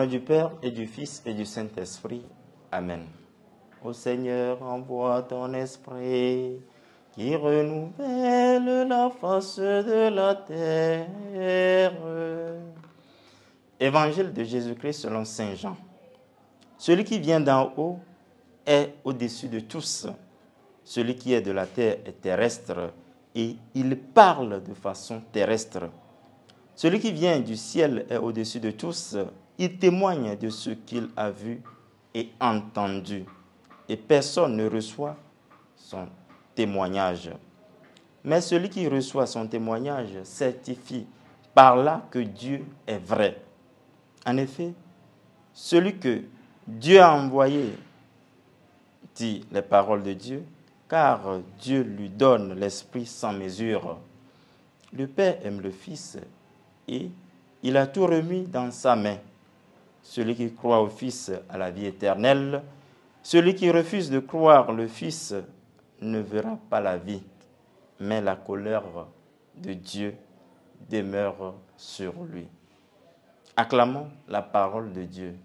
du Père et du Fils et du Saint-Esprit. Amen. Ô Seigneur, envoie ton esprit qui renouvelle la face de la terre. Évangile de Jésus-Christ selon saint Jean. Celui qui vient d'en haut est au-dessus de tous. Celui qui est de la terre est terrestre et il parle de façon terrestre. Celui qui vient du ciel est au-dessus de tous. Il témoigne de ce qu'il a vu et entendu. Et personne ne reçoit son témoignage. Mais celui qui reçoit son témoignage certifie par là que Dieu est vrai. En effet, celui que Dieu a envoyé dit les paroles de Dieu, car Dieu lui donne l'Esprit sans mesure. Le Père aime le Fils et il a tout remis dans sa main. Celui qui croit au Fils a la vie éternelle. Celui qui refuse de croire le Fils ne verra pas la vie, mais la colère de Dieu demeure sur lui. Acclamons la parole de Dieu.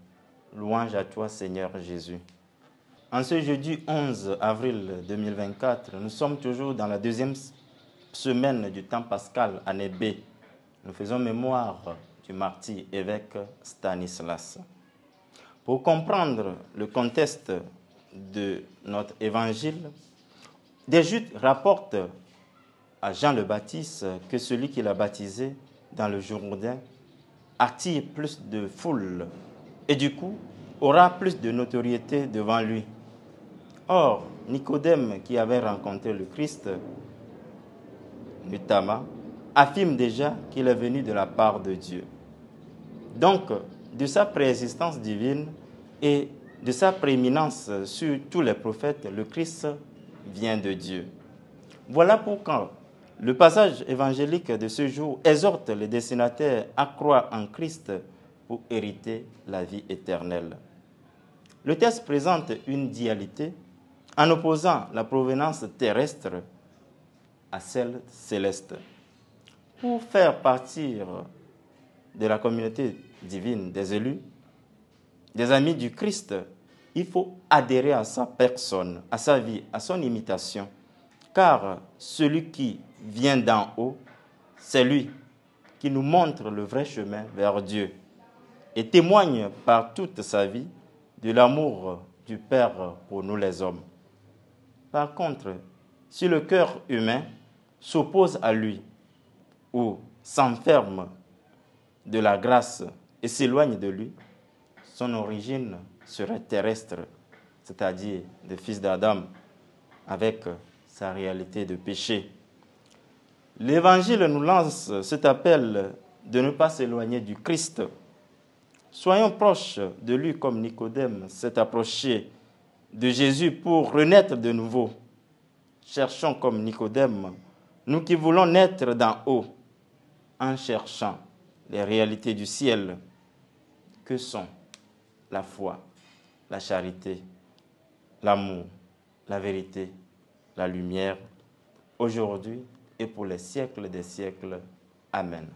Louange à toi, Seigneur Jésus. En ce jeudi 11 avril 2024, nous sommes toujours dans la deuxième semaine du temps pascal, année B. Nous faisons mémoire du martyr évêque Stanislas. Pour comprendre le contexte de notre évangile, des Judes rapportent à Jean le Baptiste que celui qui l'a baptisé dans le Jourdain attire plus de foule et du coup aura plus de notoriété devant lui. Or, Nicodème, qui avait rencontré le Christ, notamment, affirme déjà qu'il est venu de la part de Dieu. Donc, de sa préexistence divine et de sa prééminence sur tous les prophètes, le Christ vient de Dieu. Voilà pourquoi le passage évangélique de ce jour exhorte les destinataires à croire en Christ pour hériter la vie éternelle. Le texte présente une dualité en opposant la provenance terrestre à celle céleste. Pour faire partir de la communauté divine des élus, des amis du Christ, il faut adhérer à sa personne, à sa vie, à son imitation. Car celui qui vient d'en haut, c'est lui qui nous montre le vrai chemin vers Dieu et témoigne par toute sa vie de l'amour du Père pour nous les hommes. Par contre, si le cœur humain s'oppose à lui ou s'enferme de la grâce et s'éloigne de lui, son origine serait terrestre, c'est-à-dire le fils d'Adam, avec sa réalité de péché. L'Évangile nous lance cet appel de ne pas s'éloigner du Christ. Soyons proches de lui comme Nicodème s'est approché de Jésus pour renaître de nouveau. Cherchons comme Nicodème, nous qui voulons naître d'en haut, en cherchant les réalités du ciel, que sont la foi, la charité, l'amour, la vérité, la lumière, aujourd'hui et pour les siècles des siècles. Amen.